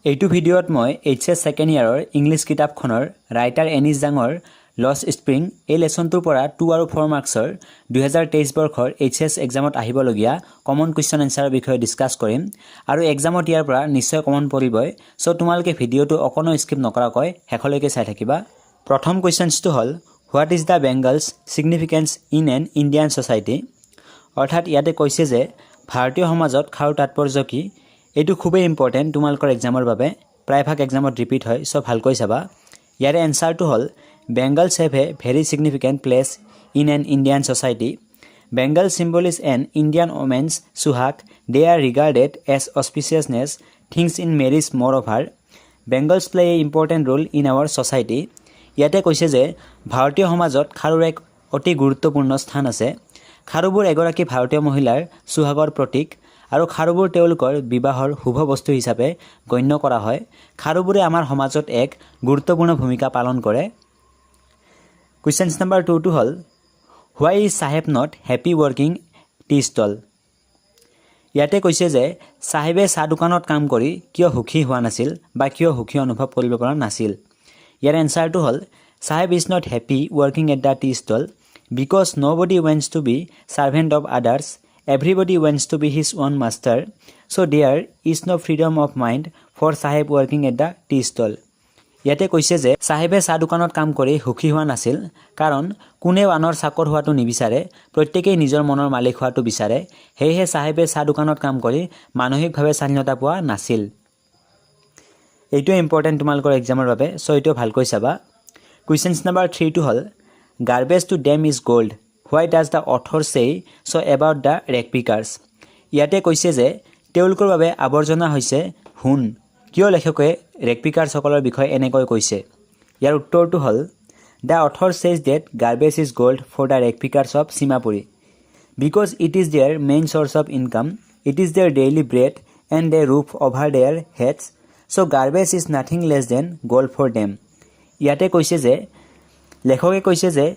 এইটো ভিডিঅ'ত মই HS ছেকেণ্ড ইয়াৰৰ ইংলিছ কিতাপখনৰ ৰাইটাৰ এনিছ জাঙৰ লষ্ট স্প্ৰিং এই লেচনটোৰ পৰা 2 আৰু 4 মাৰ্কছৰ 2023 বৰ্ষৰ HS এক্সামত আহিবলগীয়া কমন কুৱেশ্যন এনচাৰৰ বিষয়ে ডিছকাছ কৰিম আৰু এক্সামত ইয়াৰ পৰা নিশ্চয় কমন পৰিবই সো তোমালোকে ভিডিঅ'টো অকণো স্কিপ নকৰাকৈ শেষলৈকে চাই থাকিবা। প্ৰথম কুৱেশ্যনটো হ'ল what is the bangles significance in an Indian society. অৰ্থাৎ ইয়াতে কৈছে যে ভাৰতীয় সমাজত খাৰুৰ তাৎপৰ্য কি। এইটো খুবেই ইম্পৰ্টেণ্ট তোমালোকৰ এক্সামৰ বাবে, প্ৰায়ভাগ এক্সামত ৰিপিট হয় সো ভালকৈ চাবা। ইয়াৰে এনচাৰটো হ'ল bangles have a very significant place in an Indian society. Bangle symbol is an Indian women's suhag. They are regarded as auspiciousness things in marriage moreover. Bangles play a important role in our society. ইয়াতে কৈছে যে ভাৰতীয় সমাজত খাৰুৰ এক অতি গুৰুত্বপূৰ্ণ স্থান আছে। খাৰুবোৰ এগৰাকী ভাৰতীয় মহিলাৰ সুহাগৰ প্ৰতীক আৰু খাৰুবোৰ তেওঁলোকৰ বিবাহৰ শুভ বস্তু হিচাপে গণ্য কৰা হয়। খাৰুবোৰে আমাৰ সমাজত এক গুৰুত্বপূৰ্ণ ভূমিকা পালন কৰে। কুৱেশ্যন নম্বৰ 2 হ'ল why is Saheb not happy working tea stall. ইয়াতে কৈছে যে চাহেবে চাহ দোকানত কাম কৰি কিয় সুখী হোৱা নাছিল বা কিয় সুখী অনুভৱ কৰিব পৰা নাছিল। ইয়াৰ এনচাৰটো হ'ল Saheb is not happy working at the tea stall because nobody wants to be servant of others. Everybody wants to be his own master, so there is no freedom of mind for Saheb working at the tea stall. ইয়াতে কৈছে যে চাহেবে চাহ দোকানত কাম কৰি সুখী হোৱা নাছিল কাৰণ কোনেও আনৰ চাকৰ হোৱাটো নিবিচাৰে, প্ৰত্যেকেই নিজৰ মনৰ মালিক হোৱাটো বিচাৰে। সেয়েহে চাহেবে চাহ দোকানত কাম কৰি মানসিকভাৱে স্বাধীনতা পোৱা নাছিল। এইটোৱে ইম্পৰ্টেণ্ট তোমালোকৰ এক্সামৰ বাবে সো এইটো ভালকৈ চাবা। কুৱেশ্যন নম্বৰ 3 হ'ল garbage two dam is gold. Why does the author say so about the rag pickers? ইয়াতে কৈছে যে তেওঁলোকৰ বাবে আৱৰ্জনা হৈছে সোণ। কিয় লেখকে ৰেগ পিকাৰসকলৰ বিষয়ে এনেকৈ কৈছে। ইয়াৰ উত্তৰটো হ'ল the author says that garbage is gold for the rag pickers of Seemapuri because it is their main source of income, it is their daily bread and a roof over their heads, so' garbage is nothing less than gold for them. ইয়াতে কৈছে যে লেখকে কৈছে যে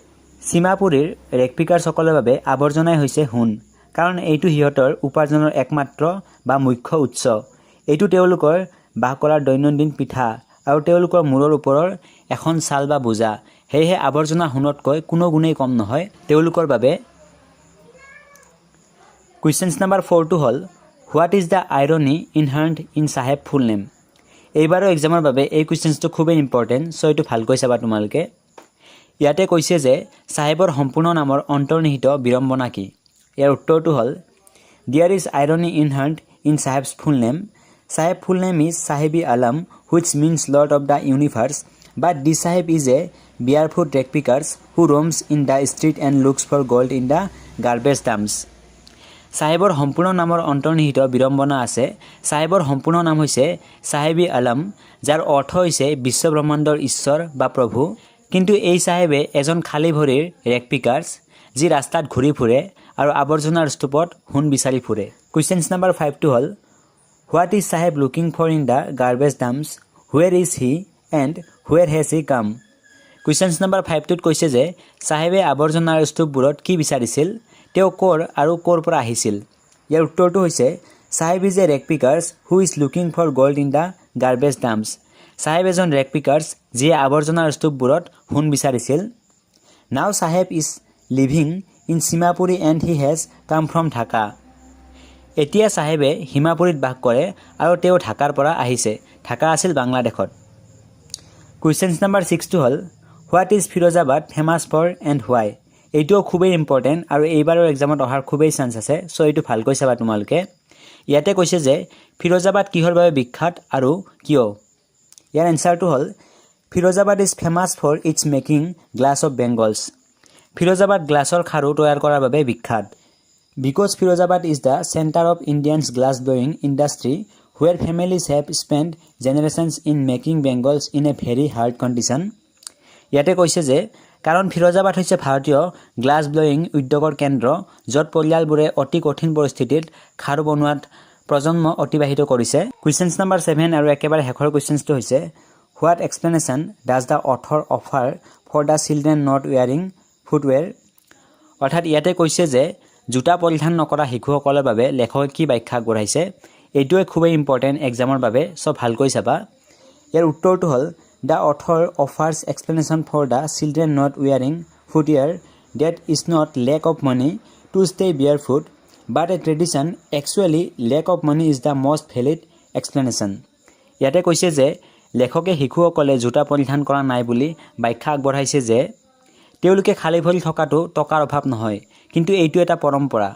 সীমাপুৰীৰ ৰেগ পিকাৰসকলৰ বাবে আৱৰ্জনাই হৈছে সোণ কাৰণ এইটো সিহঁতৰ উপাৰ্জনৰ একমাত্ৰ বা মুখ্য উৎস। এইটো তেওঁলোকৰ বাস কৰাৰ দৈনন্দিন পিঠা আৰু তেওঁলোকৰ মূৰৰ ওপৰৰ এখন ছাল বা বোজা। সেয়েহে আৱৰ্জনা সোণতকৈ কোনো গুণেই কম নহয় তেওঁলোকৰ বাবে। কুৱেশ্যন নম্বৰ 4 হ'ল what is the irony inherent in Saheb full name. এইবাৰৰ এক্সামৰ বাবে এই কুৱেশ্যনটো খুবেই ইম্পৰ্টেণ্ট সো এইটো ভালকৈ চাবা তোমালোকে। ইয়াতে কৈছে যে চাহেবৰ সম্পূৰ্ণ নামৰ অন্তৰ্নিহিত বিড়ম্বনা কি। ইয়াৰ উত্তৰটো হ'ল there is irony inherent in Saheb's full name. Saheb full name is Sahebe Alam which means lord of the universe but the Saheb is a barefoot rag pickers who roams in the street and looks for gold in the garbage dumps. চাহেবৰ সম্পূৰ্ণ নামৰ অন্তৰ্নিহিত বিড়ম্বনা আছে। চাহেবৰ সম্পূৰ্ণ নাম হৈছে চাহেবি আলম যাৰ অৰ্থ হৈছে বিশ্বব্ৰহ্মাণ্ডৰ ঈশ্বৰ বা প্ৰভু। কিন্তু এই চাহেবে এজন খালী ভৰিৰ ৰেগ পিকাৰ্ছ যি ৰাস্তাত ঘূৰি ফুৰে আৰু আৱৰ্জনাৰ স্তূপত সোণ বিচাৰি ফুৰে। কুৱেশ্যন নম্বৰ 5 হ'ল what is Saheb looking for in the garbage dumps, where is he and where has he come. Question number 5 কৈছে যে চাহেবে আৱৰ্জনাৰ স্তূপবোৰত কি বিচাৰিছিল, তেওঁ ক'ৰ আৰু ক'ৰ পৰা আহিছিল। ইয়াৰ উত্তৰটো হৈছে Saheb is a rag pickers who is looking for gold in the garbage dumps. Saheb এজন ৰেগ পিকাৰ্ছ যিয়ে আৱৰ্জনাৰ স্তূপবোৰত সোণ বিচাৰিছিল। Now Saheb is living in Seemapuri and he has come from Dhaka. এতিয়া চাহেবে সীমাপুৰীত বাস কৰে আৰু তেওঁ ঢাকাৰ পৰা আহিছে। ঢাকা আছিল বাংলাদেশত। কুৱেশ্যন নম্বৰ 6 হ'ল what is Firozabad famous for and why. এইটোও খুবেই ইম্পৰ্টেণ্ট আৰু এইবাৰৰ এক্সামত অহাৰ খুবেই চান্স আছে সো এইটো ভালকৈ চাবা তোমালোকে। ইয়াতে কৈছে যে ফিৰোজাবাদ কিহৰ বাবে বিখ্যাত আৰু কিয়। ইয়াৰ এনচাৰটো হ'ল Firozabad is famous for its making glass of bangles. Firozabad গ্লাছৰ খাৰু তৈয়াৰ কৰাৰ বাবে বিখ্যাত। Because Firozabad is the centre of Indians glass blowing industry where families have spend generations in making bangles in a very hard condition. ইয়াতে কৈছে যে কাৰণ ফিৰোজাবাদ হৈছে ভাৰতীয় গ্লাছ ব্লয়িং উদ্যোগৰ কেন্দ্ৰ য'ত পৰিয়ালবোৰে অতি কঠিন পৰিস্থিতিত খাৰু বনোৱাত প্ৰজন্ম অতিবাহিত কৰিছে। কুৱেশ্যন নম্বৰ 7 আৰু একেবাৰে শেষৰ কুৱেশ্যনটো হৈছে what explanation does the author offer for the children not wearing footwear. অৰ্থাৎ ইয়াতে কৈছে যে জোতা পৰিধান নকৰা শিশুসকলৰ বাবে লেখকে কি ব্যাখ্যা আগবঢ়াইছে। এইটোৱে খুবেই ইম্পৰ্টেণ্ট এক্সামৰ বাবে, সব ভালকৈ চাবা। ইয়াৰ উত্তৰটো হ'ল the author offers explanation for the children not wearing footwear that is not lack of money to stay barefoot but a tradition actually lack of money is the most valid explanation. ইয়াতে কৈছে যে লেখকে শিশুসকলে জোতা পৰিধান কৰা নাই বুলি ব্যাখ্যা আগবঢ়াইছে যে তেওঁলোকে খালী ভৰি থকাটো টকাৰ অভাৱ নহয়, কিন্তু এইটো এটা পৰম্পৰা।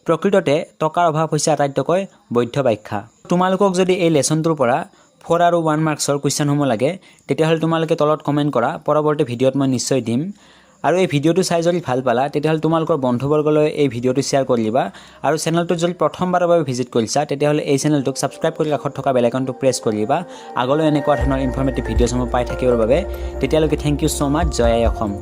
প্ৰকৃততে টকাৰ অভাৱ হৈছে আটাইতকৈ বৈধ ব্যাখ্যা। তোমালোকক যদি এই লেচনটোৰ পৰা 4 আৰু 1 মাৰ্কছৰ কুৱেশ্যনসমূহ লাগে তেতিয়াহ'লে তোমালোকে তলত কমেণ্ট কৰা, পৰৱৰ্তী ভিডিঅ'ত মই নিশ্চয় দিম। আৰু এই ভিডিঅ'টো চাই যদি ভাল পালা তেতিয়াহ'লে তোমালোকৰ বন্ধুবৰ্গলৈ এই ভিডিঅ'টো শ্বেয়াৰ কৰি দিবা। আৰু চেনেলটোত যদি প্ৰথমবাৰৰ বাবে ভিজিট কৰিছা তেতিয়াহ'লে এই চেনেলটোক ছাবস্ক্ৰাইব কৰি কাষত থকা বেল আইকনটো প্ৰেছ কৰি দিবা আগলৈ এনেকুৱা ধৰণৰ ইনফৰ্মেটিভ ভিডিঅ'সমূহ পাই থাকিবৰ বাবে। তেতিয়ালৈকে থেংক ইউ ছ' মাছ। জয় আই অসম।